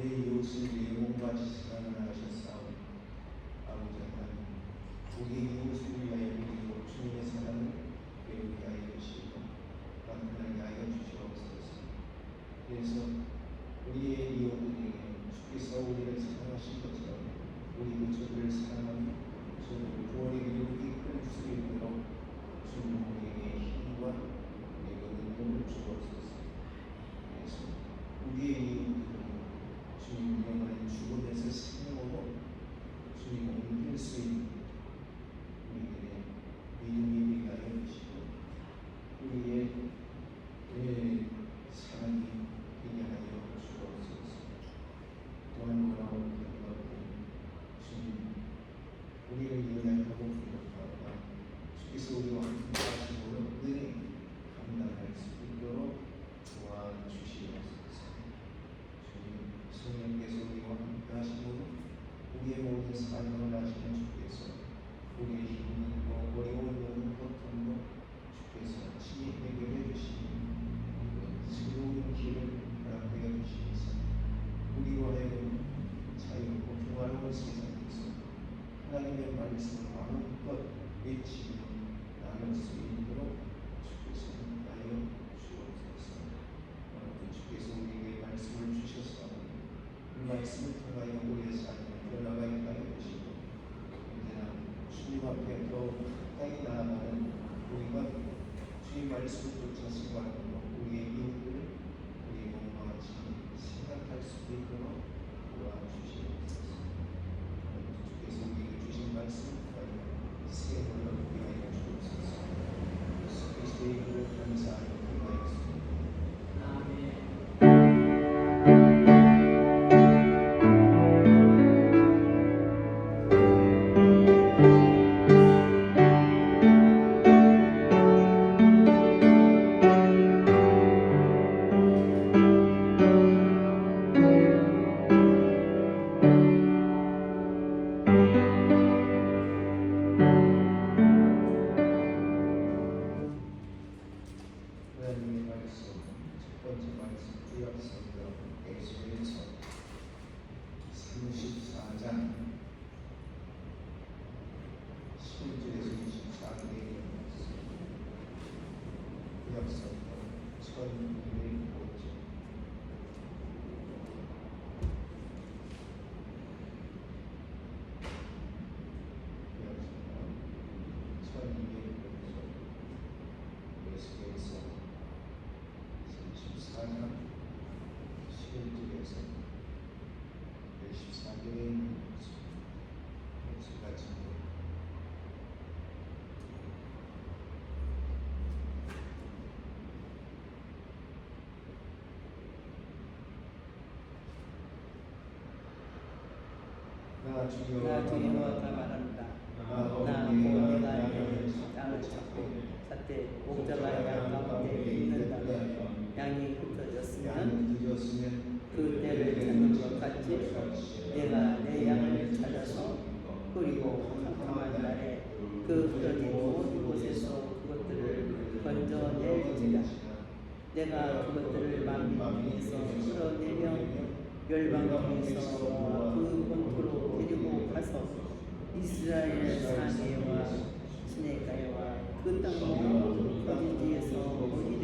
내 이웃을 내 몸같이 사랑하셨사오니 아버지 하나님, 우리 이웃을 위하여 그리고 주님의 사랑을 배우게 하여 주시고 나타나게 하여 주시옵소서. 그래서 우리의 이웃들에게 주께서 우리를 사랑하신 것처럼 우리도 저들을 사랑하며 저들을 구원의 길로 이끌 수 있도록 주님 우리에게 힘과 우리에게 능력을 주옵소서. 그래서 우리의 이웃들을 주님 영원한 죽음에서 생명으로 주님 옮길 수 있는 우리들의 믿음이 되게 하여 주시고 우리의 사랑이 되게 하여 주옵소서. 또한 돌아온 주님 우리를 연약하고 부족하다 주께서 우리와 함께 하심으로 은혜 감당할 수 있도록 도와주시옵소서. 주님 성령께서 우리와 함께 하심으로 우리의 모든 사명을 하시는 주께서 우리의 힘들고 어려운 모든 고통도 주께서 친히 해결해 주시니 새로운 길을 허락하여 주시면서 우리로 하여금 자유롭고 평화로운 세상에서 하나님의 말씀을 마음껏 외치고 나눌 수 있도록 주께서 하여 주옵소서. 오늘도 주께서 우리에게 말씀을 주셔서 그 말씀을 통하여 우리의 삶을 변화가게 하여 주시고 언제나 주님 앞에 더 가까이 나아가는 우리가 주의 말씀을 쫓아 생활하고 우리의 이웃들을 우리의 몸과 같이 생각할 수 있도록 도와주시옵소서. 주께서 우리에게 주신 말씀을 통하여 새 힘을 얻게 하여 주옵소서. 예수 그리스도의 이름으로 감사하며 기도하였습니다. 아멘. 하나님의 말씀, 첫 번째 말씀 구약성경 에스겔서 34장 11절에서 24절의 말씀. 구약성경 1205절. 에스겔서 34장 11절에서 24절의 말씀 같습니다. 나 주여와 말한다. 나 곧 내가 땅을 찾고 삿대 목자가 양 가운데 있는다. 양이 흩어졌으면 그 때를 찾는 것 같이 내가 내 양을 찾아서 그리고 캄캄한 날에 그 흩어진 모든 곳에서 그것들을 건져낼지라. 내가 그것들을 만민에서 끌어내며 열방중에서 그 본토로 데리고 가서 이스라엘 상해와 시내가와 그 땅 모든 거지지에서 먹이되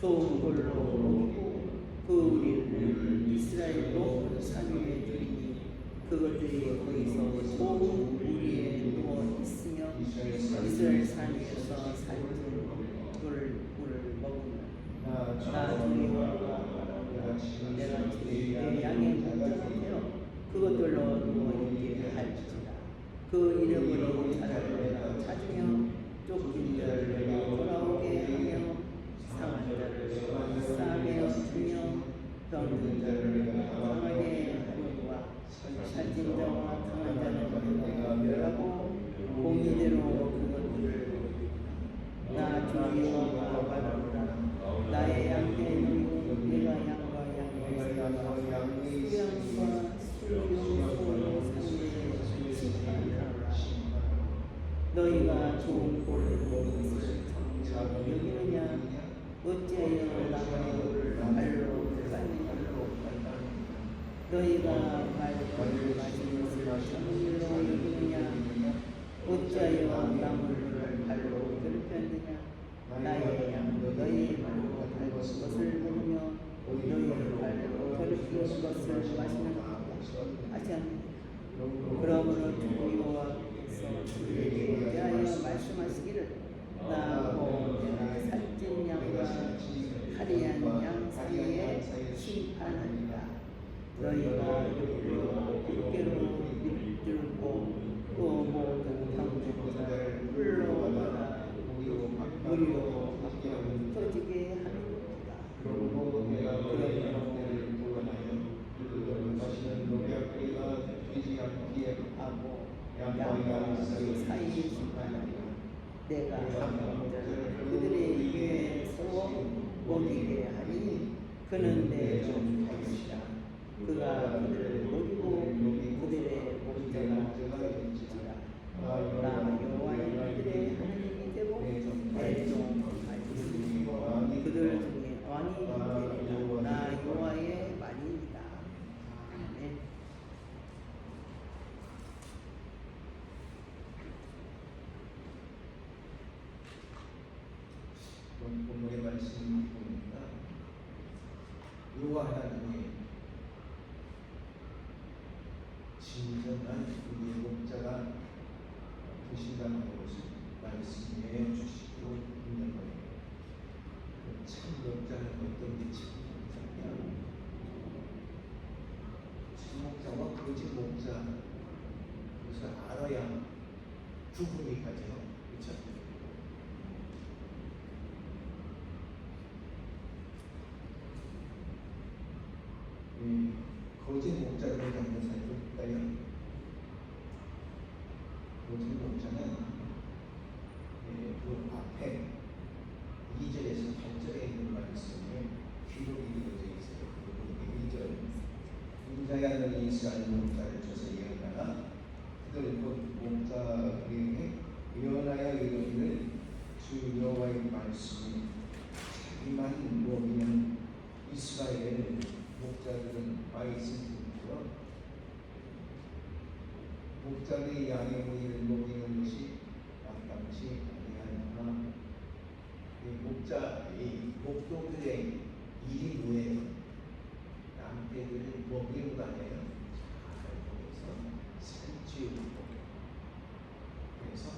좋은 걸로 먹이고 그 우리를 이스라엘로 산위해 주리니 그것들이 거기서 좋은 우리에 누워 있으며 이스라엘 산위에서 살찐 꿀을 먹으며 나 주님과 내가 내 양의 목자가 되어 그것들로 누워있게 할지라. 그 잃어버린 자를 내가 찾으며 쫓긴 자를 내가 돌아오게 하며 상한 자를 싸매어 주며 병든 자를 내가 강하게 하려고 살찐 자와 강한 자는 내가 멸하고 공의대로 그것들을 나 주여와 말하노라. 나의 양의 누이고 내가 양과 양의 수양과 수용소로 상대에 심판하노라. 너희가 좋은 꼴을 먹은 것을 여기느냐? 어찌하여 남의 발로 들어가느냐? 너희가 말고 마시는 것을 참으로 여기느냐 어찌하여 나무를 발로 괴롭혔느냐 나의 양 너희 발로 밟은 것을 먹으며 너희 발로 괴롭히는 것을 마시는 것이다 하지 않느냐 그러므로 주 여호와께서 우리에게 대하여 말씀하시기를 나고 내가 살찐 양과 화려한 양 사이에 심판하리라 너희가 육계로 밀들고 또 모든 방주보다 흘러가라 무리로 터지게 하리로다 그러므로 하고 양과 사이에 심판하리라 내가 항공자를 그들의 위에서 먹이게 하리니 그는 내 종이시라 그가 그들을 먹이고 그들의 목자가 되리라 나 여호와의 그들의 하나님이 되고 내 종하리니 그들 중에 왕이 되리라 나 여호와의 말이니라 아멘. 본문의 말씀을 보니까 여호와 하나님이 진정한 우리의 목자가 되신다는 것을 말씀해 주시고 있는 거예요. 참 목자는 어떤 게 참 목자와 거짓 목자 그것을 알아야 구분이 가죠. 그렇죠? 거짓 목자를 강조사에 볼까요? 거짓 목자는 그 앞에 2절에서 8절에 있는 말씀에 기록이 되어져 있어요. 그리고 2절 인자야 너희 이스라엘 목자를 쳐서 예언하라 그들 곧 목자에게 예언하여 이르기를 주 여호와의 말씀이 자기만 모이는 이스라엘 목자들은 와 있음처럼 목자들이 양의 무리를 먹이는 것이 마땅치 아니하나 목자의 목동들의 일이 뭐예요? 양떼들을 먹이고 다녀요. 그래서 살찌우고 그래서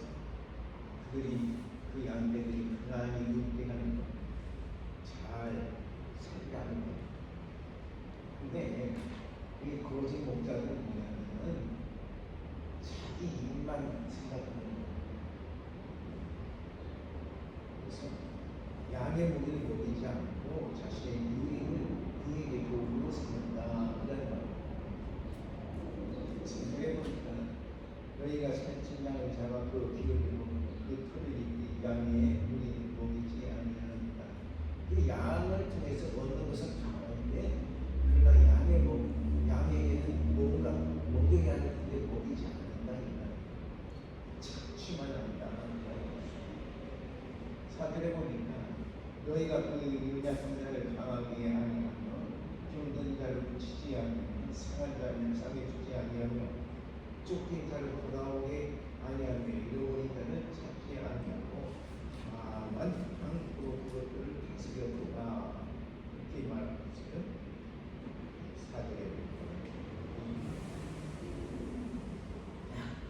그들이 그 양떼들이 가난히 눕게 하는 것, 잘 살게 하는 것. 근데 이 거짓 목자들은 뭐냐면은 자기 일만 생각하는 거예요. 그래서 양의 무리를 먹이지 않고 자신의 유익을 그에게 도움으로 삼는다 이런 거예요. 생각해보니까 너희가 살찐 양을 잡아 그 기름을 먹고 그 털을 양의 무리를 먹이지 아니하는다. 그 양을 통해서 얻는 것은 좋은데 그러나 양에게는 뭔가 먹여야 하는데 먹이지 않는다. 착취만 한다. 사절에 보니까 너희가 그 연약한 자를 강하게 아니하며 병든 자를 고치지 아니하며 상한 자를 싸게 주지 아니하며 쫓긴 자를 돌아오게 아니하며 잃어버린 자를 찾지 아니하고 다만 함부로 그것들을 다스려보라 이렇게 말하고 있어요.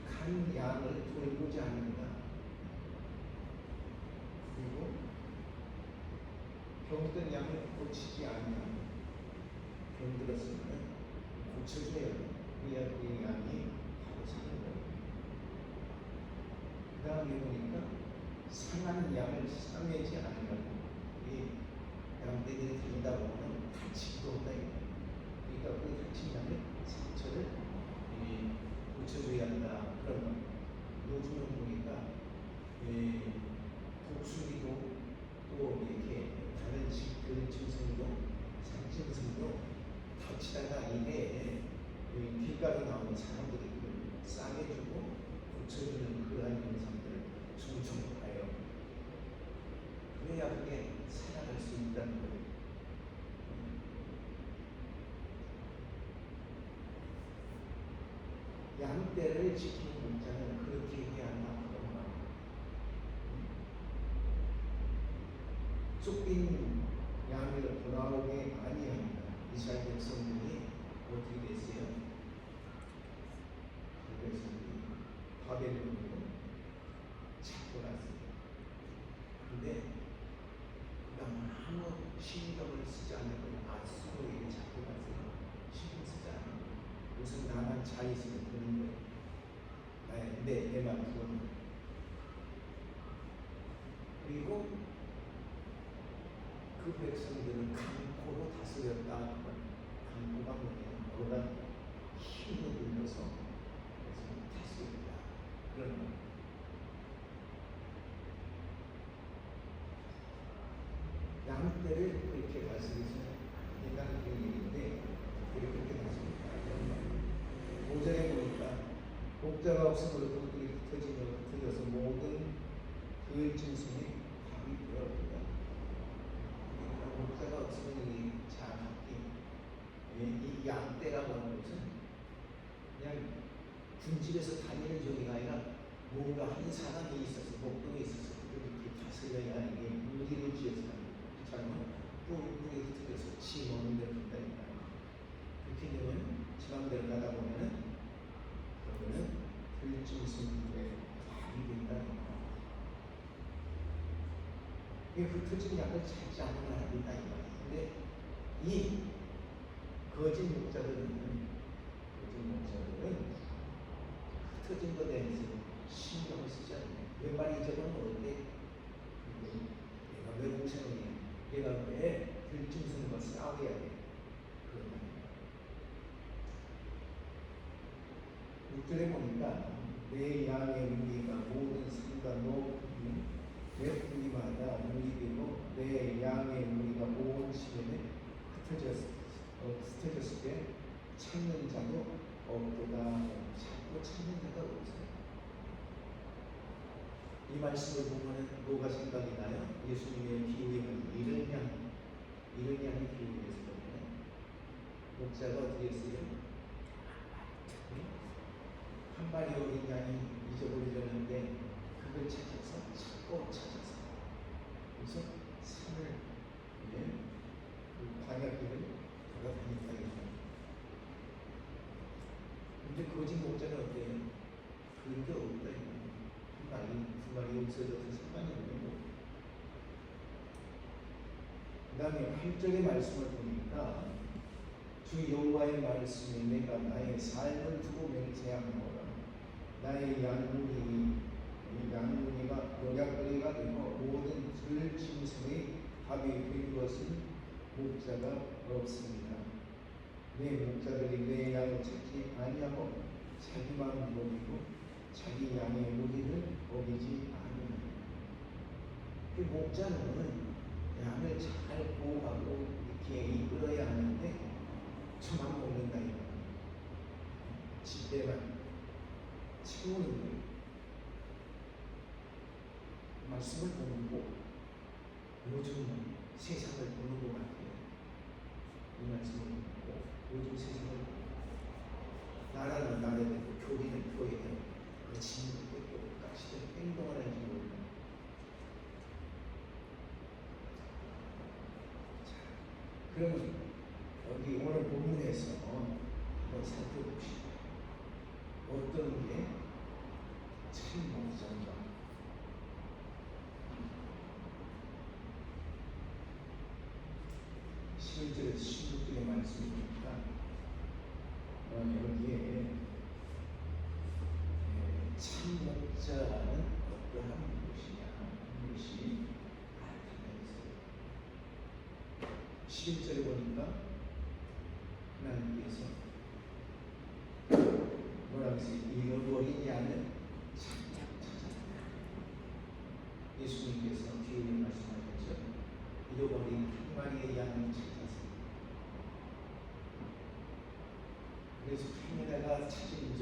약한 양을 돌보지 않는다. 그리고 병든 양을 고치지 않는다. 병들었으면 고쳐줘야 그래야 그 양이 바로 사는 거예요. 그 다음에 보니까 상한 양을 상하지 않으려고 이 양떼들이 들다 보면 다치기도 한다. 그러니까 그 다친 양의 상처를 고쳐줘야 한다. 그런 거. 요즘은 보니까 독수리도 또 이렇게 다른 그런 증상도 상증상도 다치다가 이게 길가로 나오는 사람들이 싸게 주고 고쳐주는 그러한 영상들을 종종 봐요. 그래야 그게 살아갈 수 있다는 거예요. 양떼를 지키는 목자는 그렇게 해야 한다. 그런 말. 쫓긴 양을 돌아오게 아니합니다. 이스라엘 백성들이 어떻게 됐어요? 그 백성들이 바벨론으로 잡고 갔어요. 근데 아무 신경을 쓰지 않고 아수르에게 잡고 갔어요. 신경 쓰지 않고 무슨 나만 잘 있으면 되는 거예요. 내만 구원. 그리고 그 백성들은 강포로 다스렸다. 강포가 뭐냐면 너가 힘을 빌려서 다스렸다. 그런 거. 양떼를 그렇게 다스리지 않는다는 그런 얘기인데 그렇게 다스린다. 5절에 보니까 목자가 없으므로 그들이 흩어져서 모든 그 짐승이 밥이 되어버린다. 목자가 없으면 이 자기 이 양떼라고 하는 것은 그냥 군집에서 다니는 종이가 아니라 뭔가 한 사람이 있어서 목동에 있어서 그들을 이렇게 다스려야 이게 무리를 지어서 하는 것처럼 뿔뿔이 흩어져서 지 먹는 데를 간다니까. 그렇게 되면 지방대로 가다 보면은 그러면은 들짐승들의 밥이 된다니까. 이 흩어진 양을 찾지 않으면 안 된다 이 말이에요. 근데 이 거짓 목자들은 흩어진 것에 대해서 신경을 쓰지 않아요. 왼발이 잊어버리면 어때? 얘가 왜 공생이야? 얘가 왜 들짐승과 싸워야 돼? 그런 말이에요. 6절에 보니까 내 양의 무리가 모든 산과 높은 내 무리마다 무리되고 내 양의 무리가 온 시간에 흩어졌을 때 찾는 자도 없도다. 찾고 찾는 자가 없어요. 이 말씀을 보면 뭐가 생각이 나요? 예수님의 비유에는 이른 양의 비유에서 보면 목자가 어떻게 했어요? 한 마리 어린 양이 잊어버리려는데 그걸 찾고 찾아서 그래서 산을 그 광야길을 돌아다니니까 근데 거짓 목자는 어때요? 그런 게 없다. 한 마리, 두 마리 없어져도 상관이 없는 거. 그 다음에 8절의 말씀을 보니까 주 여호와의 말씀에 내가 나의 삶을 두고 맹세하노라. 나의 양무리가 노략거리가 되고 모든 들짐승의 밥이 된 것은 목자가 없습니다. 내 목자들이 내 양을 찾지 아니하고 자기만 먹이고 자기 양의 무리를 먹이지 아니하느니라. 그 목자는 양을 잘 보호하고 이렇게 이끌어야 하는데 저만 먹는다 이거. 집대만 채우는 거예요. 말씀을 보는 거 요즘 세상을 보는 것 같아요. 이 말씀을 보고 요즘 세상을 나라는 나라대로 교회는 교회대로 그 진흙도 똑같이 행동을 하는지 모르겠어요. 그러면 여기 오늘 본문에서 한번 살펴봅시다. 어떤 게 참 목자인가? 11절에서 16절의 말씀이니까 여기에 참 목자는 어떠한 것이냐 하는 것이 나타나 있어요. 11절에 보니까 하나님께서 뭐라고 했어요? 잃어버린 양을 찾았다. 예수님께서 비유를 말씀하셨죠. 잃어버린 한 마리의 양을 찾았어요. 그래서 카메라가 찾은즉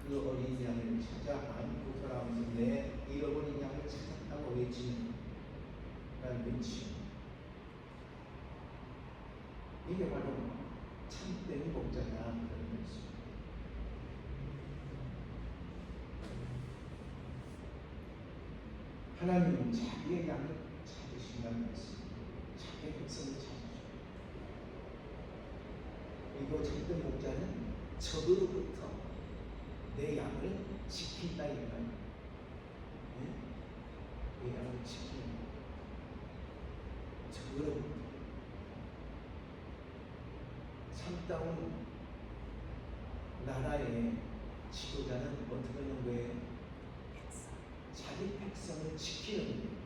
그 어린 양을 찾아 안고 돌아오면서 내 잃어버린 양을 찾았다고 외치는 외치는 이게 바로 참된 목자다 그런 말씀. 하나님은 자기의 양을 찾으신다는 말씀. 자기의 백성을 찾으셔요. 그리고 참된 목자는 적으로부터 내 양을 지킨다 이 말이에요. 내 양을 지키는 적으로부터. 참다운 나라의 지도자는 어떻게 하는 거예요? 자기 백성을 지키는 거예요.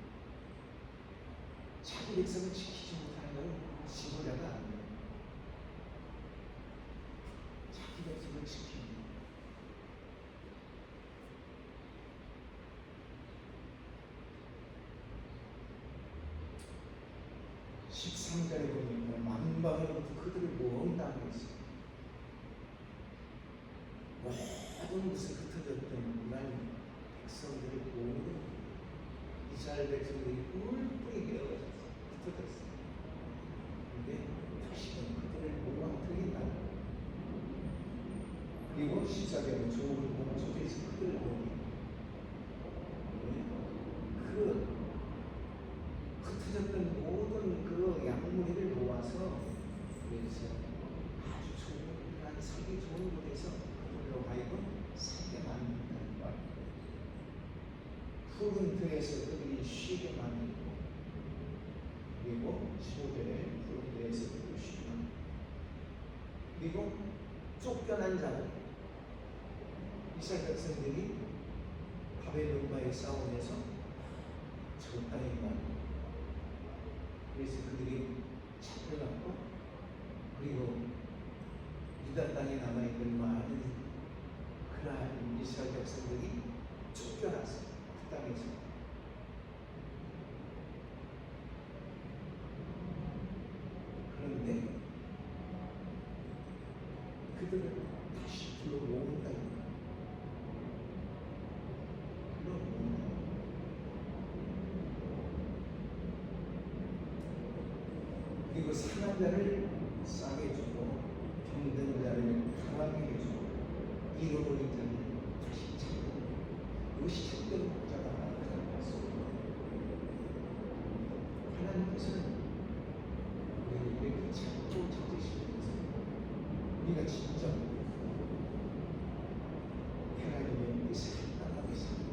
자기 백성을 지키지 못하는 건 지도자가 아니에요. 자기 백성을 지키는 거예요. 13절에 보니까 만방으로부터 그들을 모은다고 했어요. 모든 것을 흩어졌던 하나님 백성들을 모으는 이스라엘 백성들이 뿔뿔이 되어서 흩어졌어요. 근데 다시는 그들을 모아뜨린다. 그리고 14절에 좋은 공소에서 그들을 모으는 그 흩어졌던 모든 그 양무리를 모아서 그래서 아주 좋은 살기 좋은 곳에서 그들로 하여금 살게 만든다는 것. 푸른 들에서 그들이 쉬게 만들고, 그리고 15절에 푸른 들에서 그들이 쉬게 만들고, 그리고 쫓겨난 자는 이스라엘 백성들이 바벨론과의 싸움에서 졌다는 말. 그래서 그들이 잡혀갔고, 그리고 유다 땅에 남아있는 많은 그러한 이스라엘 백성들이 쫓겨났어요. 그 땅에서. 그런데 그들을 다시 불러 모은다. 불러 모은다. 그리고 상한 자를 싸게 주고 병든 자를 강하게 해주고 잃어버린 자를 다시 찾고, 이것이 참된 목자가 하는 것입니다. 하나님께서는 우리를 이렇게 찾고 찾으시면서 우리가 진짜 하나님의 뜻을 따라가게 살고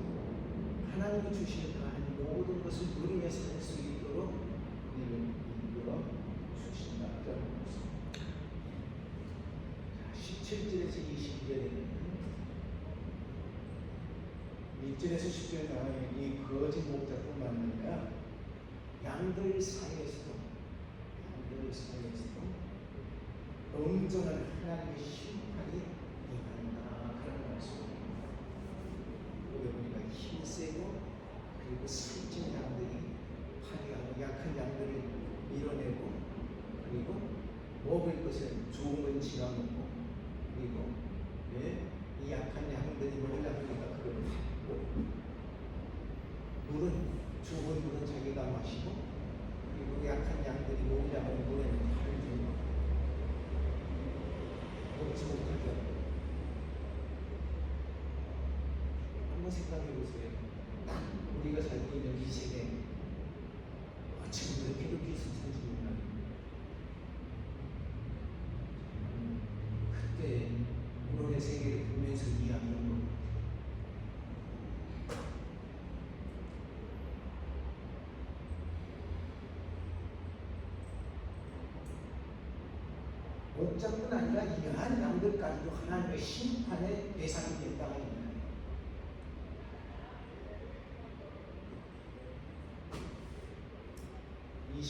하나님이 주시는 그 모든 것을 누리며 살 수 있도록 우리를 이끌어 주신다는 것입니다. 17절에서 20절에는 1절에서 10절에 나와있는 이 거짓 목자뿐만 아니라 양들 사이에서도 온전한 하나님의 심판이 임한다 그런 말씀입니다. 여기 보니까 힘세고 그리고 살찐 양들이 파괴하고 약한 양들을 밀어내고, 그리고 먹을 것은 좋은 건 지어놓고, 그리고 이 약한 양들이 먹으려니까 그걸 받고, 물은 좋은 물은 자기가 마시고, 그리고 약한 양들이 먹으려면 물에는 팔고 먹지 못하게 하고. 한번 생각해 보세요. 우리가 살고 있는 이 세계 지금 왜 이렇게 수준인지 몰라요. 그때 물론의 세계를 보면서 이야기한 겁니다. 목자뿐 아니라 이러한 양들까지도 하나님의 심판의 대상이 됐다고 합니다. 이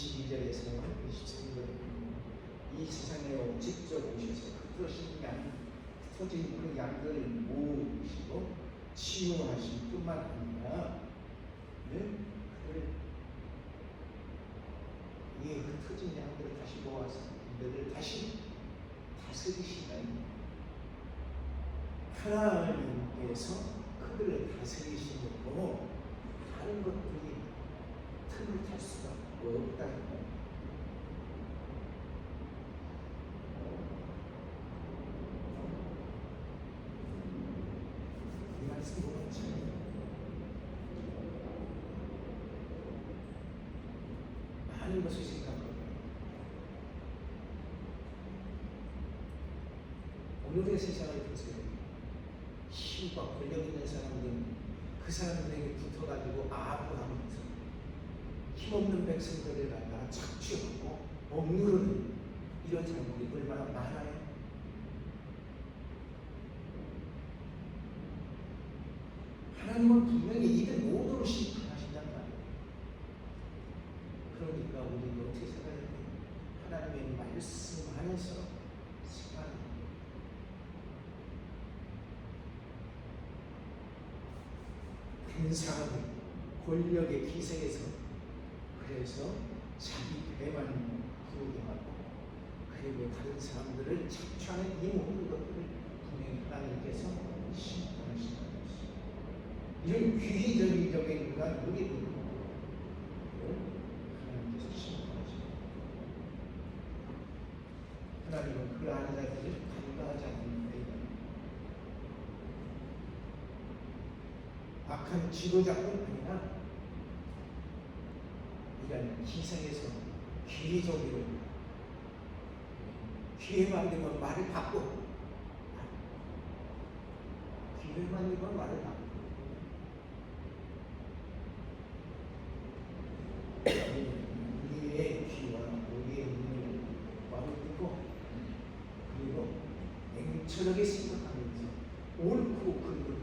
세상에 직접 오셔서 흩어진 양, 흩어진 그 양들을 모으시고 치유하실 뿐만 아니라 그들을 이 흩어진 양들을 다시 모아서 이들을 다시 다스리시다니, 하나님께서 그들을 다스리시고 다른 것들이 틈을 탈 수가 없다는 거예요. 이 말씀이 뭐지? 오늘의 세상을 보세요. 힘과 권력 있는 사람들은 그 사람들에게 붙어가지고 아부하면서 힘없는 백성들을 갖다가 착취하고 억누르는 이런 사람들이 얼마나 많아요. 하나님은 분명히 이들 모두를 심판하신단 말이에요. 그러니까 우리는 어떻게 살아야 돼요? 하나님의 말씀 안에서 살아야 돼요. 한 사람이 권력의 기세에서 그래서 자기 배만 부르게 하고 그리고 다른 사람들을 착취하는 이 모든 것들을 분명히 하나님께서 심판하신다는 것입니다. 이런 귀의적인 인간 우리는 하나님께서 심판하십니다. 하나님은 그러한 자들을 간과하지 않는 거예요. 악한 지도자뿐 아니라 이런 기생에서 기회적으로 기회만 되면 말을 바꿔 기회만 되면 말을 바꿔 우리의 귀와 우리의 눈을 마음을 듣고 그리고 냉철하게 생각하면서 옳고 그름을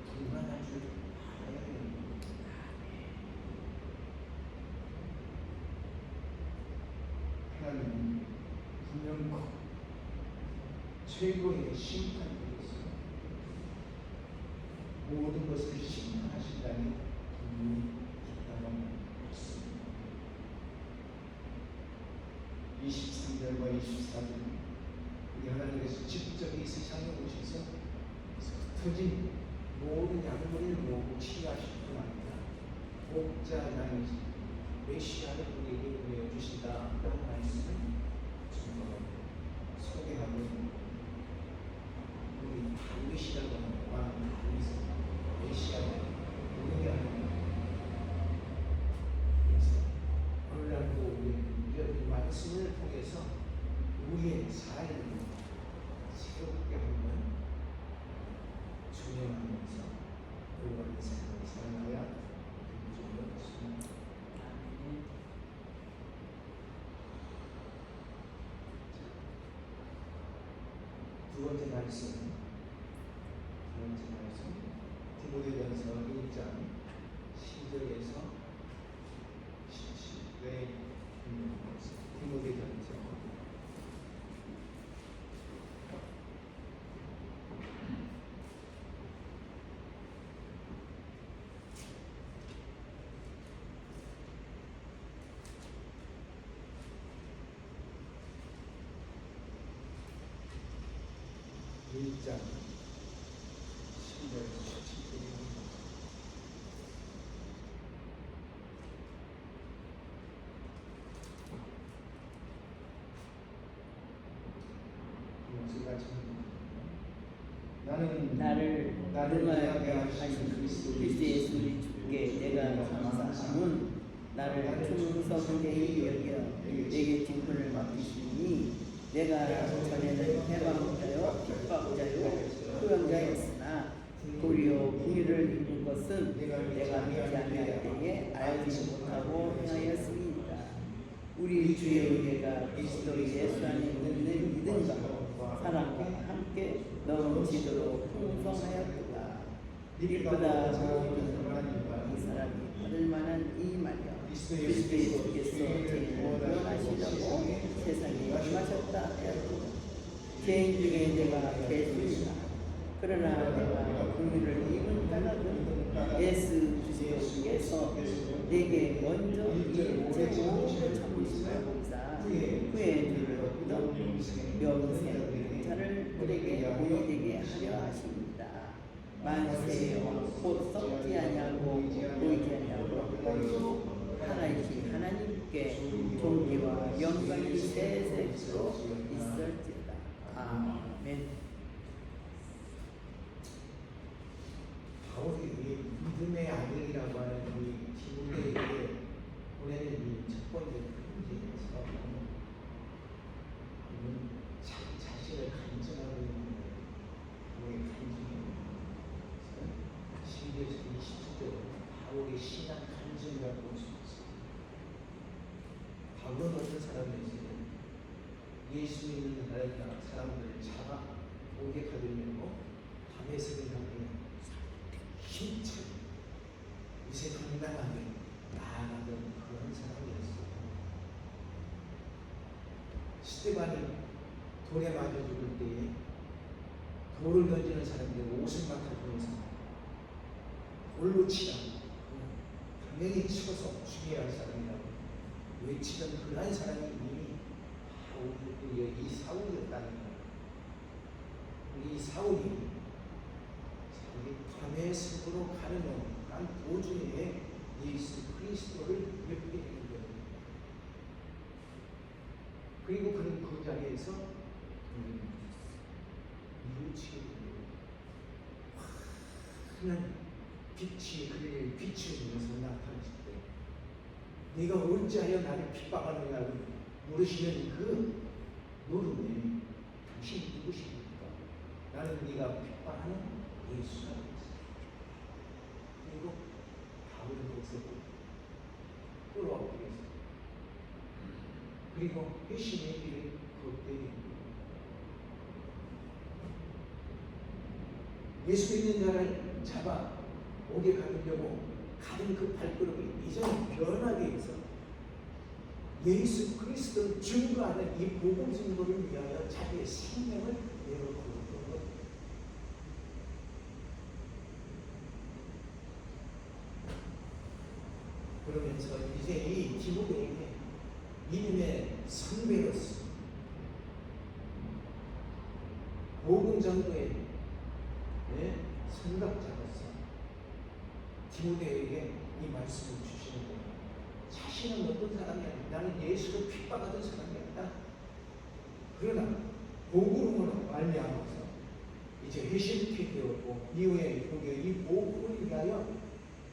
분간할 줄 알아야 됩니다. 하나님은 분명코 최고의 심판이었어요. 모든 것을 심판하신다니 분명히 있다고 했습니다. 23절과 24절 우리 하나님께서 직접 이 세상에 오셔서 흩어진 모든 양분을 모으고 치유하실 뿐 아니라 목자장이신 메시아를 우리에게 보여주신다라는 말씀을 소개하고 우리 다윗이라고 하는 왕 다윗은 메시아를 우리에게 하는 그래서 오늘날도 우리는 이런 말씀을 통해서 우리의 삶을 새롭게 하는 중요하면서 올바른 삶을 살아가야 되는 것입니다. 두 번째 말씀 디모데전서 1장 10절에서 17절에 있는 말씀. 디모데전서 1장 10절에서 17절에 나를 능하게 하신 그리스도 예수를 주께 내가 감사함은 나를 충성되이 여겨 내게 직분을 맡기시니 내가 전에는 해방자요 핍박자요 소형자였으나 도리어 궁의를 입은 것은 내가 믿지 아니할 때에 알지 못하고 행하였습니다. 우리 주의 은혜가 그리스도 예수 안에 있는 믿음과 사랑과 함께 넘치도록 풍성하였도다. 이보다 모든 이 사람이 받을 만한 이 말이여 그리스도 예수께서 죄인을 구원하시려고 세상에 임하셨다 하였도다. 죄인 중에 내가 죄수이다. 그러나 내가 긍휼을 입은 까닭은 예수 그리스도께서 내게 먼저 이 죄 모든 참으심을 보이사 후에 주를 믿어 영생 자를 우리에게 보이되게 하려 하십니다. 만세여 곧 썩지 아니하고 보이지 아니하고 하나이신 하나님께 존귀와 영광이 세세로 있을지어다. 아멘. 바울이 믿음의 아들이라고 하는 이 디모데에게 보내는 이 첫 번째 편지에서 자기 자신을 간증하고 있는 예수 믿는 사람들을 잡아 오게 가두려고 밤에 새벽에 힘차게 위세당당하게 나아가던 그런 사람이었어요. 스데반이 돌에 맞아 죽을 때에 돌을 던지는 사람들이 옷을 맡아주면서 돌로 치라, 당연히 치고서 죽여야 할 사람이라고 외치던 그러한 사람이 이미 이 사울이었다는 거예요. 이 사울이 자기 밤의 숲으로 가는 도중에 예수 그리스도를 뵙게 되는 거예요. 그리고 그는 그 자리에서 뉘우치게 됩니다. 환한 빛이 그를 비추면서 나타났을 때 네가 어찌하여 나를 핍박하느냐고 물으시는 그 물음에 당신이 누구십니까? 나는 네가 핍박하는 예수라고 했어요. 그리고 다윗을 거기서 끌어왔게 했어요. 그리고 회심의 길을 걷게 예수 믿는 자를 잡아 오게 가두려고 가진 그 발걸음을 이전에 변하게 해서 예수 그리스도를 증거하는 이 복음 증거를 위하여 자기의 생명을 내어놓고 있던 것. 그러면서 이제 이 디모데에게 믿음의 선배로서 복음 전도의 선각자로서 디모데에게 이 말씀을 주시는 거예요. 자신은 어떤 사람이 아니다. 나는 예수를 핍박하던 사람이 아니다. 그러나 복음으로 말미암아서 이제 회심케 되었고 이후에 이 복음을 위하여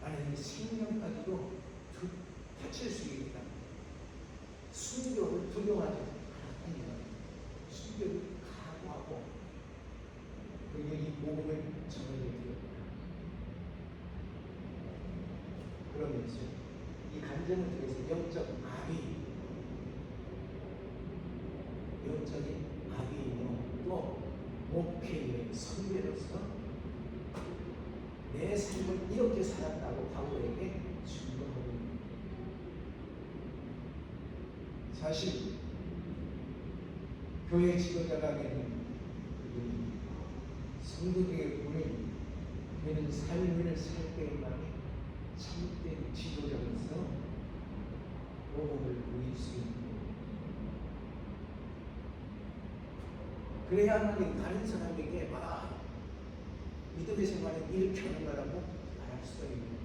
나는 이 생명까지도 바칠 수 있다. 순교를 두려워하지 않았다. 순교를 각오하고 그리고 이 복음을 전하게 되었다. 그러면서 이 간증을 통해서 영적인 아비이며 또 목회의 선배로서 내 삶을 이렇게 살았다고 바울에게 증거하고 있습니다. 사실 교회 지도자가 되는 성도들의 본인 되는 삶을 살 때만에 참된 지도자로서 복음을 누릴 수 있는 거예요. 그래야만 다른 사람에게 믿음의 생활을 이렇게 하는 거라고 말할 수가 있는 거예요.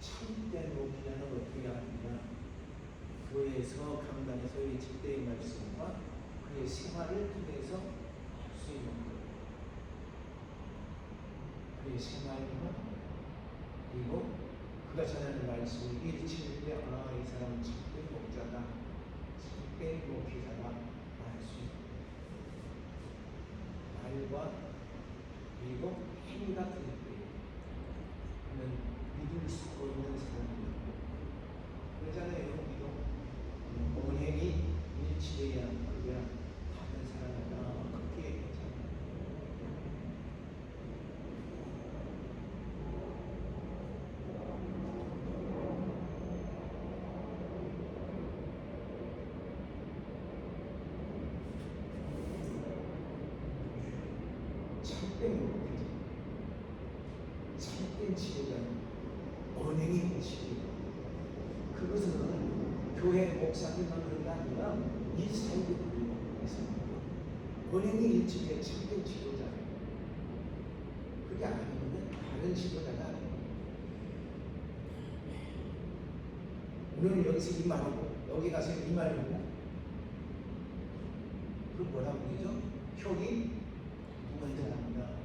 참된 목회자는 어떻게 하느냐? 교회에서 강단에서 이 집대의 말씀과 그의 생활을 통해서 할 수 있는 거예요. 그의 생활과 그리고 그가 전하는 말씀을 일치할 때 이 사람은 참된 목자다, 참된 목회자다 말할 수 있는 거예요. 말과 그리고 행위가 틀릴 때 그는 믿을 수 없는 사람이고 그러잖아요. 우리도 언행이 일치돼야 그게 다른 사람이다 그렇게 얘기하잖아요. 참된 목회자, 참된 지도자는 언행이 일치돼야 그것은 교회 목사님만 그런 게 아니라 이 성도들이 언행이 일치돼 참된 지도자예요. 그게 아니면 다른 지도자가 아니에요. 오늘 여기서 이 말이고 여기 가서 이 말이고 그 뭐라고 그러죠? 표기 무관절합니다.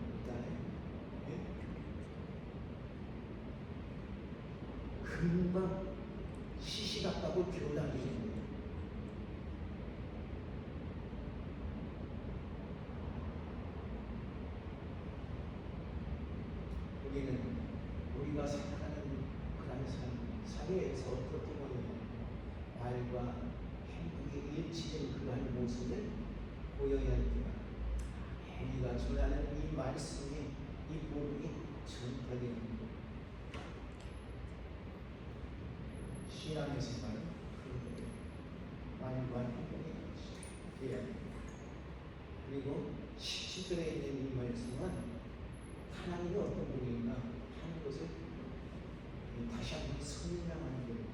금방 시시각각으로 변하게 됩니다. 우리는 우리가 살아가는 그런 삶, 사회에서 어떻게 보면 모습을 보여야 합니다. 우리가 전하는 이 말씀이 이 복음이 전파되는 것. 신앙의 생활은 그런 말과 행동이 돼야 합니다. 그리고 17절에 있는 이 말씀은 하나님이 어떤 분인가 하는 것을 다시 한번 설명하는 거예요.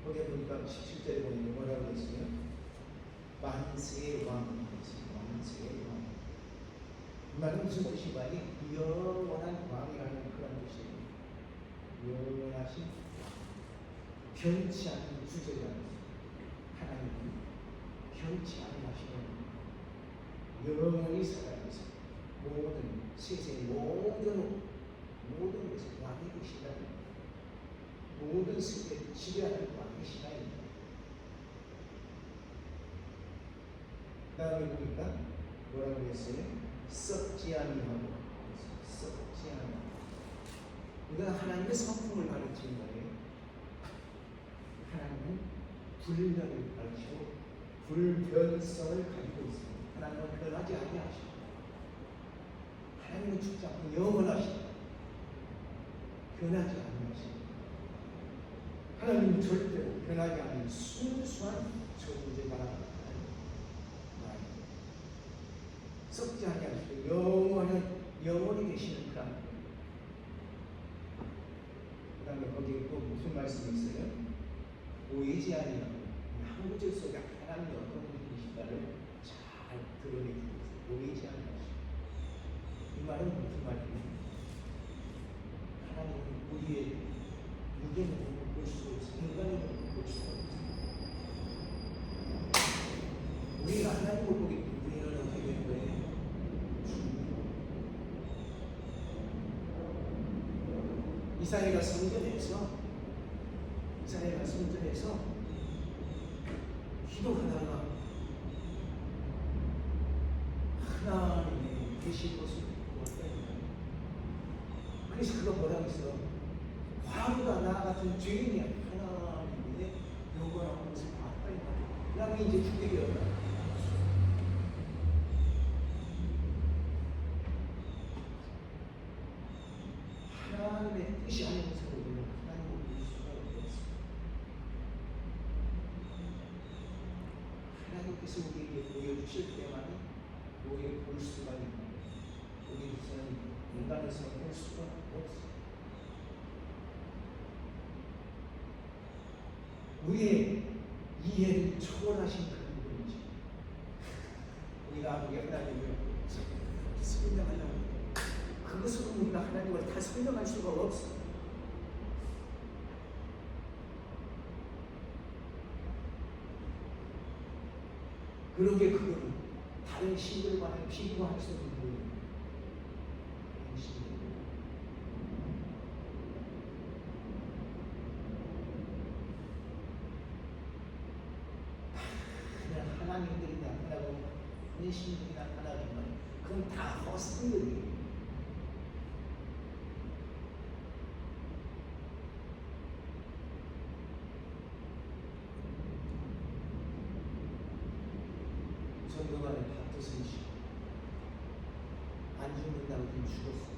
거기에 보니까 17절에 보니까 뭐라고 했어요? 만세의 왕, 만세의 왕. 이 말은 무슨 뜻인가요? 영원한 왕이라는 그런 뜻이에요. 영원하신 변치 않는 주제라는 하나님은 변치 않으시는 영원히 살아계서 모든 세상의 모든 것을 왕이 되시다는 모든 세계를 지배하는 왕이시다는 그 다음에 보니까 뭐라고 했어요? 썩지 아니하고 썩지 아니하고 이건 하나님의 성품을 가르치는 거예요. 하나님은 불변을 가르치고 불변성을 가지고 있습니다. 하나님은 변하지 아니하시고 하나님은 죽지 않고 영원하시다. 변하지 아니하시고 하나님은 절대로 변하지 않는 순수한 존재가 말입니다. 썩지 아니하시고 영원히 계시는 그 하나님. 그 다음에 거기에 또 무슨 말씀이 있어요? 보이지 아니하고 한 구절 속에 하나님이 어떤 분이신가를 잘 드러내주고 있어요. 보이지 아니하시고 이 말은 무슨 말이에요? 하나님은 우리의 육의 볼 수가 없어요. 인간의 눈으로 볼 수가 없어요. 우리가 하나님을 보기 때문에 우리는 어떻게 되는 거예요? 이사야가 성전에서 기도하다가 하나님의 계신 것을 보았다. 그래서 그가 뭐라고 했어? 과부가 나 같은 죄인이야. 하나님의 영원한 것을 봤다. 라고 이제 죽게 되었다. 하나님의 뜻이 아닌 것을 우리는 하나님을 볼 수가 없습니다. 하나님께서 우리에게 보여주실 때만 우리를 볼 수가 있는 우리는 인간에서 볼 수가 없습니다. 우리의 이해를 초월하신 그런 분이죠. 우리가 아무리 하나님을 설명하려고 그것으로 우리가 하나님을 다 설명할 수가 없어. 그러게 그거는 다른 신들과는 비교할 수 없는 분이에요. 그냥 하나님들이 나타나고 내 신들이 나타나지만 그건 다 헛소리예요. 전도관의 박두선 씨 안 죽는다고 좀 죽었어.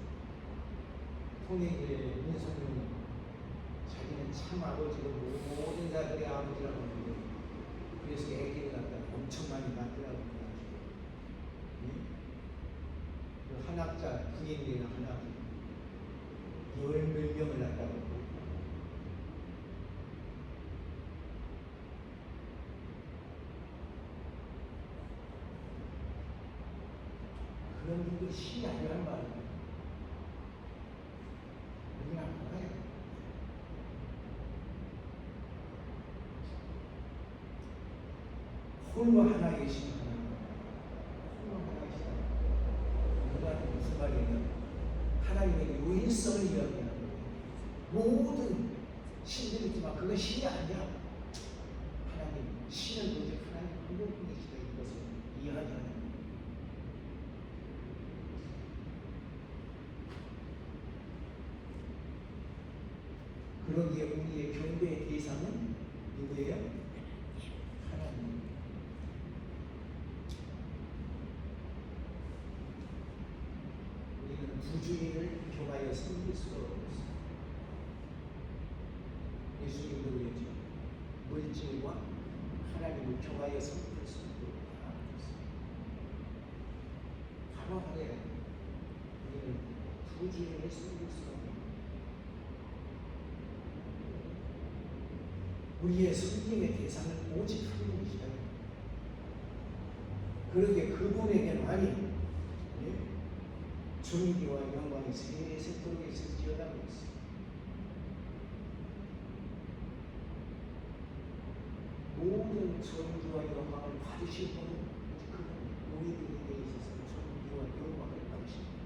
통행길에 문성룡이 자기는 참 아버지고 모든 자들의 아버지라고 하는데 그래서 애기를 갖다 엄청 많이 낳더라고. 그 한학자 부인이나 한학자 10몇 명을 낳았다고. 그런 분들이 신이 아니란 말이에요. 우리는 안 봐요. 홀로 하나 계신 하나님. 홀로 하나 계신 하나님. 이거는 무슨 말이에요? 하나님의 유일성을 이야기하는 거예요. 모든 신들이 있지만 그건 신이 아니야. 하나님, 신은 오직 하나님 한 분이시다. 이것을 이해하지 않아요. 그러기에 우리의 경배의 대상은 누구예요? 하나님. 섬길 수가 없어요. 예수님도 그랬죠. 물질과 하나님을 교하여 섬길 수 없다. 바로하게 우리는 두 주님을 섬길 수가 없는 우리의 섬김의 대상은 오직 한 분이시다. 그러게 그분에게만이 존귀와 영광이 세세토록 있을지어다 그랬어요. 모든 존귀와 영광을 받으실 분은 그분, 우리들에게 있어서 존귀와 영광을 받으십니다.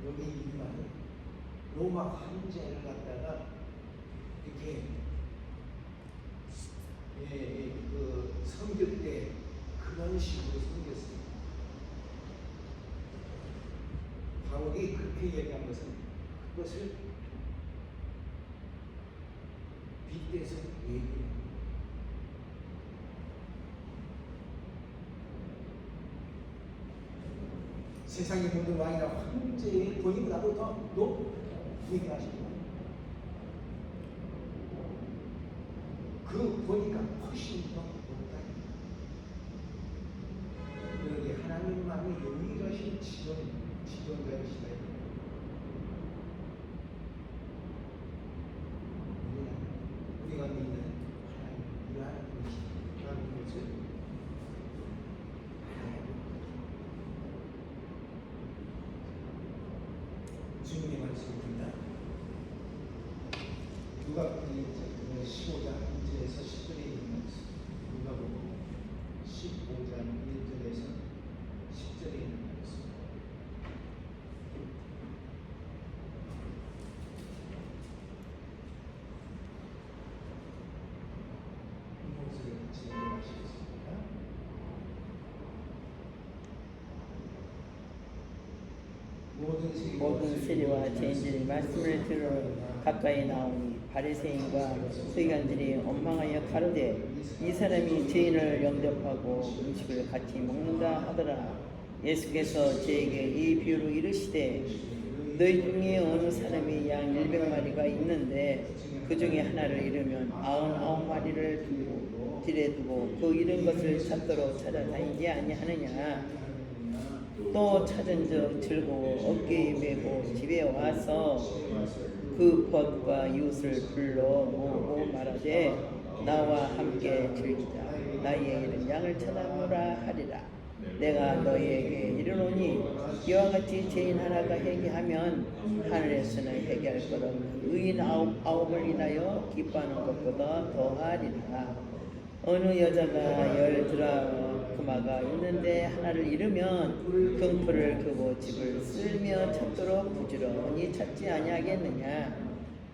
여기 이 말은 로마 황제를 갖다가 이렇게 섬길 때 그런 식으로 섬겼어요. 바울이 그렇게 얘기한 것은 그것을 빗대서 얘기해요. 세상의 모든 왕이나 황제의 권위보다도 더 높게 하시고 그 권위가 훨씬 더 높다. 그러게 하나님만이 유일하신 지존자이시다. 우리가 믿는 하나님 유일한 분이시다는 것을 주님의 말씀입니다. 누가복음 15장 1절에서 10절에 있는 말씀. 누가복음 15장 1절에서 10절에 있는 말씀. 이 목소리 같이 읽어주시겠습니다. 모든 세리와 죄인들이 말씀을 들으러 가까이 나오니 바리새인과 서기관들이 원망하여 가로되 이 사람이 죄인을 영접하고 음식을 같이 먹는다 하더라. 예수께서 저에게 이 비유로 이르시되 너희 중에 어느 사람이 양 100마리가 있는데 그 중에 하나를 잃으면 99마리를 들에 두고 그 잃은 것을 찾도록 찾아다니지 아니하느냐. 또 찾은즉 즐거워 어깨에 메고 집에 와서 그 벗과 이웃을 불러 모으고 말하되 나와 함께 즐기자. 나의 잃은 양을 찾아노라 하리라. 내가 너희에게 이르노니 이와 같이 죄인 하나가 회개하면 하늘에서는 회개할 것 없는 의인 아홉을 인하여 기뻐하는 것보다 더하리라. 어느 여자가 10드라크마가 있는데 하나를 잃으면 금풀을 끄고 집을 쓸며 찾도록 부지런히 찾지 아니하겠느냐.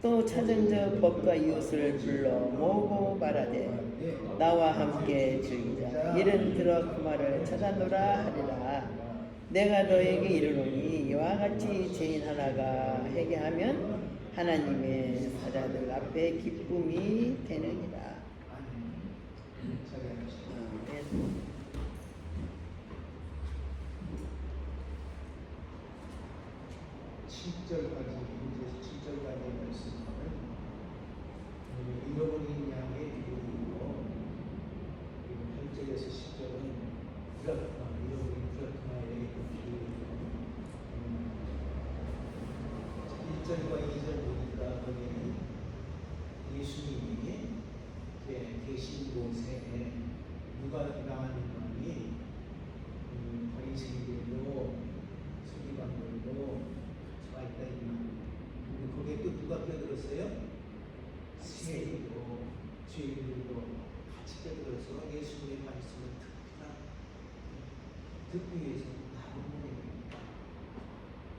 또 찾은 저 법과 이웃을 불러 모으고 말하되 나와 함께 즐기자. 70드라크마를 찾아노라 하리라. 내가 너에게 이르노니 이와 같이 죄인 하나가 회개하면 하나님의 사자들 앞에 기쁨이 되느니라. 7절까지 7절까지의 말씀은 잃어버린 양의 비유이고, 그리고 8절에서 10절은 잃어버린 드라크마의 비유이고, 1절과 2절 보니까 거기는 예수님이 계신 곳에 누가라는 분이 바리새인들도 서기관들도 와 있다 이 말. 거기에 또 누가 껴들었어요? 세리도 죄인들도 같이 껴들어서 예수님의 말씀을 듣기 위해서 나오는 겁니다.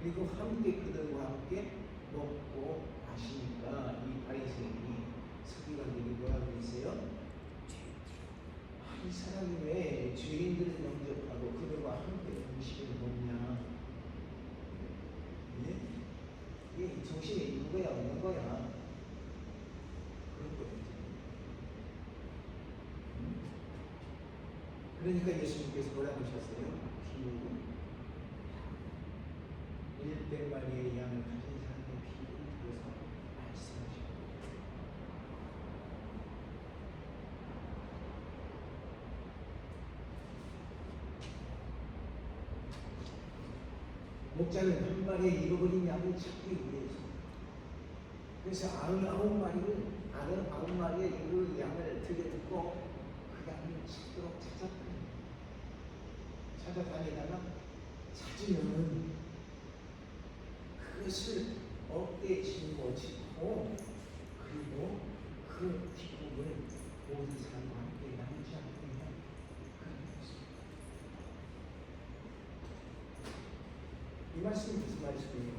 그리고 함께 그들과 함께 먹고 마시니까 이 바리새인이 서기관들이 뭐라고 했어요? 이 사람이 왜 죄인들을 영접하고 그들과 함께 음식을 먹냐? 이게 정신이 있는 거야, 없는 거야? 그렇거든요. 그러니까 예수님께서 뭐라고 하셨어요? 비유. 100마리의 양을 가진 사람의 비유를 들어서 말씀하시고 목자는 한 마리의 잃어버린 양을 찾기 위해서 그래서 99마리의 잃어버린 양을 들여듣고 그 양을 찾도록 찾아다니다가 찾으면 그것을 어깨에 짊어지고 그리고 그 기쁨을 모든 사람과 함께 나누지 않겠냐 그런 것입니다. 이 말씀이 무슨 말씀이에요?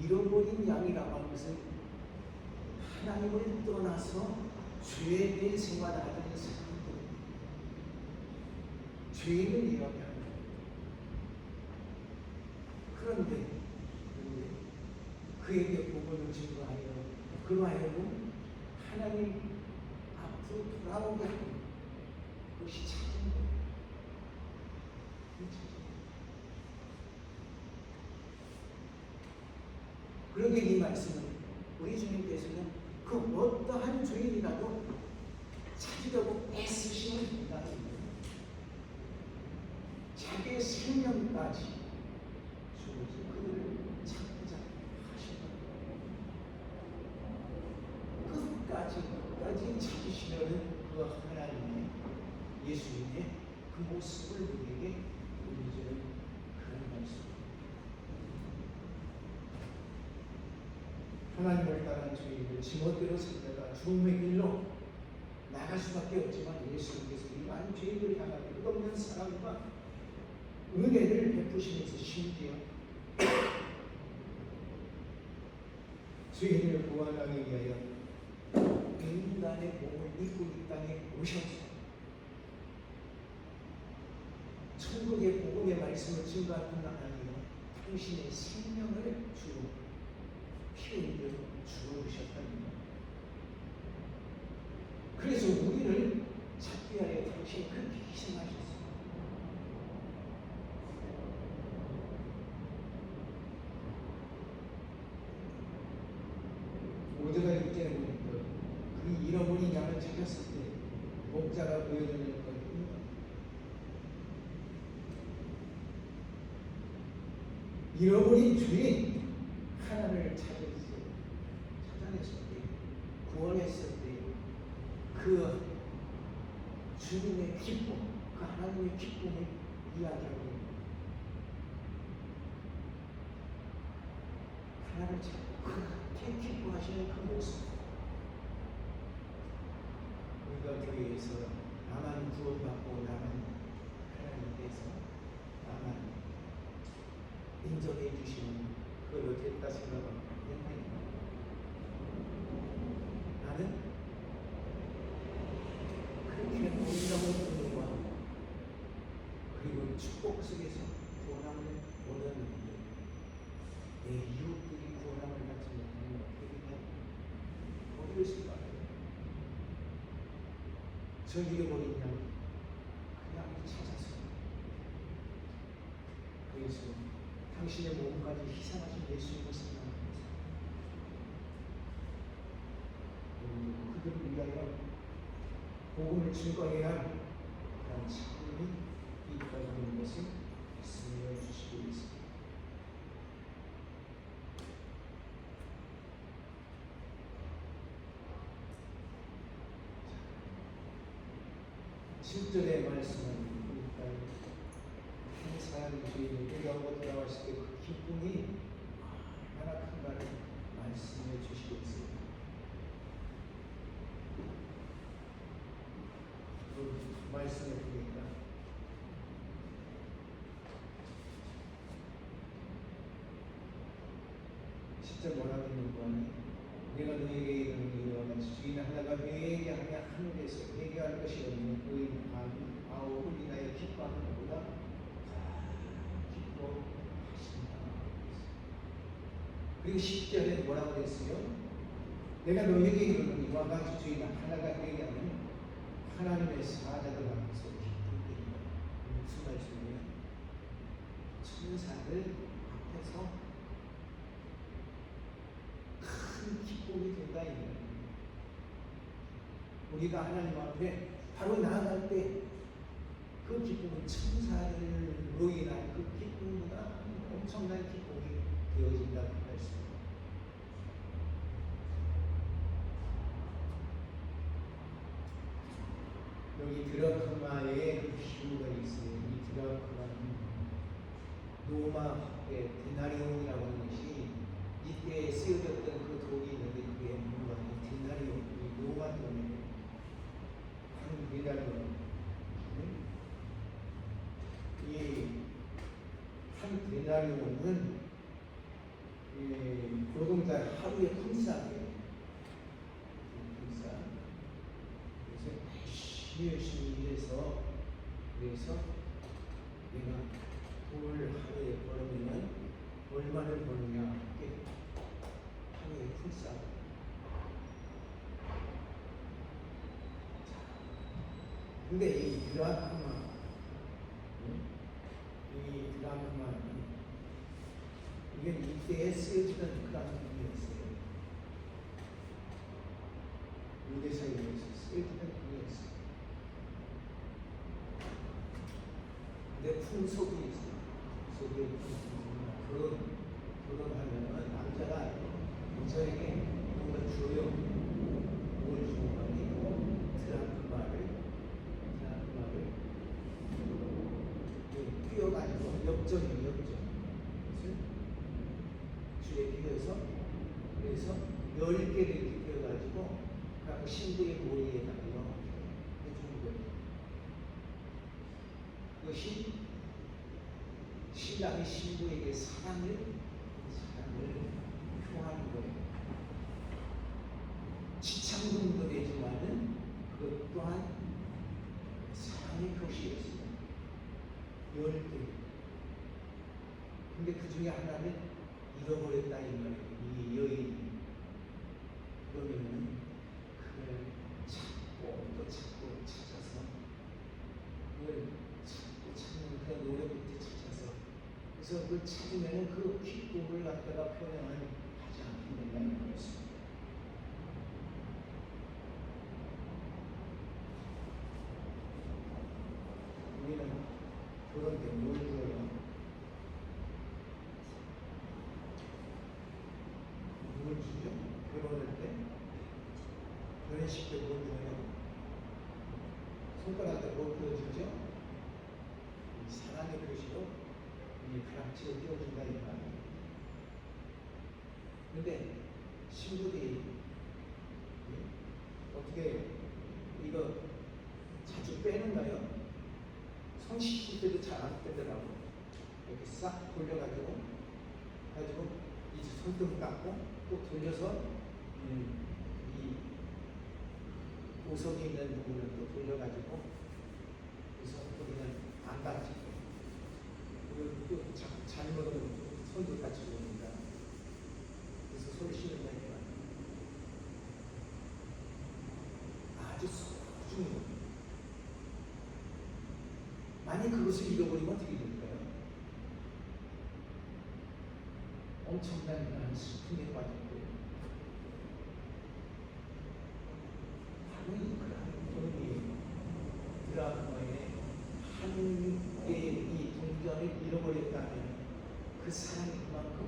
잃어버린 양이라고 하는 것은 하나님을 떠나서 죄된 생활을 하는 사람들, 죄인을 이야기합니다. 그런데 그에게 복음을 증거하여 그로 하여금 하나님 앞으로 돌아오게 하는 그것이 찾은 거예요. 그러게 이 말씀은 우리 주님께서는 그 어떠한 죄인이라도 찾으려고 애쓰시는 분이라는 거예요. 자기의 생명까지 주어서 그들을 찾고자 하시는 끝까지 찾으시려는 그 하나님의 예수님의 그 모습을 우리에게 보여주는 그런 말씀입니다. 하나님을 따른 죄인을 지멋대로 살다가 죽음의 길로 나갈 수밖에 없지만 예수님께서 이 많은 죄인들을 향하여 끝없는 사랑과 은혜를 베푸시면서 심지어 죄인을 구원하기 위하여 인간의 몸을 입고 이 땅에 오셔서 천국의 복음의 말씀을 증거할 뿐 아니라 당신의 생명을 주로 피 흘려 주어주셨답니다. 그래서 우리를 찾기 위하여 당신이 그렇게 희생하셨습니다. 오제가 육제에 보니까 그 잃어버린 양을 찾았을 때 목자가 보여주는 것은 잃어버린 죄인 하나를 찾아냈을 때, 구원했을 때 그 주님의 기쁨, 그 하나님의 기쁨을 이야기하고 하나를 찾고 그렇게 기뻐하시는 그 모습, 우리가 교회에서 나만 구원받고 나만 하나님께서 나만 인정해 주시는 그걸로 됐다 생각하면 나는 그렇게 놀라운 은혜와 그리고 축복 속에서 구원함을 원하는데 내 이웃들이 구원함을 받지 못하면 어떻게 되냐? 어디를 있을까요? 저 잃어버린 양, 그 양을 찾아서 그래서 당신의 몸까지 희생하신 예수님을 생각하면서 그들을 위하여 복음을 증거해야 할 그런 책임이 있다고 하는 것을 말씀해 주시고 있습니다. 7절의 말씀은 한 사람이 죄인을 회개하고 돌아왔을 때 그 기쁨이 얼마나 큰가를 말씀해 주시고 있습니다. 그 말씀을 보니까 진짜 뭐라고 있는 거 아니에요? 내가 너에게 이르는 이와 같이 주인 하나가 회개하며 하늘에서 회개할 것이 없는 의인 아홉을 인하여 기뻐하는 것보다 기뻐하신다. 그리고 10절에 뭐라고 그랬어요? 내가 너에게 이르는 이와 같이 주인 하나가 회개하면 하나님의 사자들 앞에서 기쁘게. 무슨 말씀이에요? 천사들 앞에서 큰 기쁨이 된다 이 말이에요. 우리가 하나님 앞에 바로 나아갈 때 그 기쁨은 천사들로 인한 그 기쁨보다 엄청난 기쁨이 되어진다고 할 수 있습니다. 여기 드라크마의 그 비유가 있어요. 이 드라크마는 로마의 데나리온이라고 하는 것이 이때 쓰여졌던 그 돈이 있는데 그게 뭔가 데나리온, 이 로마 돈이에요. 한 데나리온. 이한 데나리온은 노동자 하루에 품삯이에요. 품삯. 그래서 열심히 일해서 그래서 내가 돈을 하루에 벌으면 얼마를 버느냐 하게 하루에 품삯. 근데 이 드라크마 이 드라크마는 이게 이때에 쓰여지던 그런 돈이었어요. 유대사에 쓰여지던 돈이었어요. 근데 풍속이 있어요. 속에 결혼하면은 남자가 여자에게 뭔가 줘요. 뭘 주는 거 아니고 드라크마를 끼워가지고 역전이 역전. 주에 끼워서 그래서 10개를 끼워가지고 그 신부의 머리에다가 해주는 거예요. 그것이 신랑이 신부에게 사랑을 표하는 거예요. 지창금도 되지만은 그것 또한 사랑의 표시였어요. 10개. 근데 그 중에 하나는 잃어버렸다 이 말이에요. 이 여인이. 그러면은 그걸 찾고 또 찾고 찾아서 그걸 찾고 찾는 그 노래 끝에 찾아서 그래서 그걸 찾으면은 그 기쁨을 갖다가 표현을 하지 않게 된다는 거였습니다. 우리는 그런 게 뭘 줘요? 뭘 주죠? 결혼할 때? 결혼식 때 뭘 줘요? 손가락에 뭘 보여주죠? 사랑의 표시로 이 프락치를 띄워준다 이 말이에요. 근데 신부들이 어떻게 이거 자주 빼는가요? 손 씻을 때도 잘 안 빼더라고. 이렇게 싹 돌려가지고 이제 손등 닦고 또 돌려서 이 보석이 있는 부분을 또 돌려가지고 그래서 우리는 안 다치고 또 잘못은 손도 다치고 옵니다. 그래서 손 씻는 거니까 아주 소중히 만약 그것을 잃어버리면 어떻게 될까요? 엄청난 슬픔에 빠졌고 바로 이 돈이 드라마에 한 개의 이 동전을 잃어버렸다면 그 사랑이 그만큼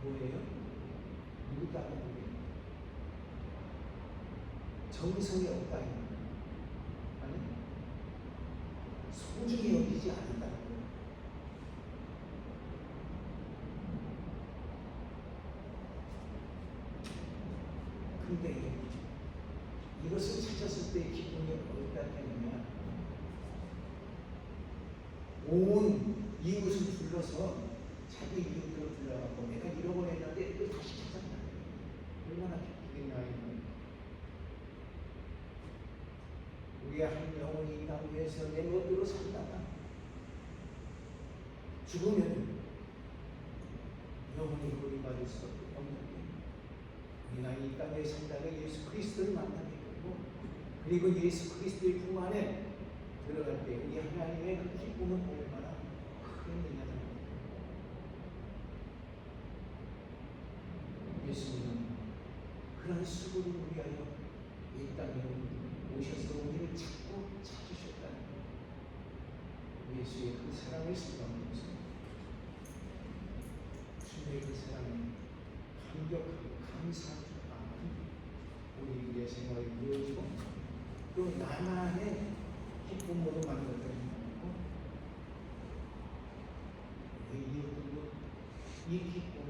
뭐예요? 누구 때문에 정성이 없다 아니 소중히 여기지 않는다는 거예요. 근데 이것을 찾았을 때 기쁨이 어디다 되느냐? 온 이웃을 불러서 자기 이웃을 불러갖고 내가 잃어버렸는데 이걸 다시 찾았다. 얼마나 기쁘겠냐. 우리 한 영혼이 이 땅 위에서 내 멋대로 산다가 죽으면 영혼이 구원받을 수 없는데 우리가 이 땅에 산다가 예수 그리스도를 만나게 되고 그리고 예수 그리스도의 품 안에 들어갈 때 우리 하나님의 그 기쁨은 얼마나 큰 일이냐. 예수님은 그런 수고를 위하여 이 땅에 오셔서 우리를 찾고 찾으셨다는 예수의 그 사랑을 생각하는 것입니다. 주님의 그 사랑은 감격하고 감사하고 우리의 생활이 이루어지고 또 나만의 기쁨으로 만들어지고 이 이웃들도 이 기쁨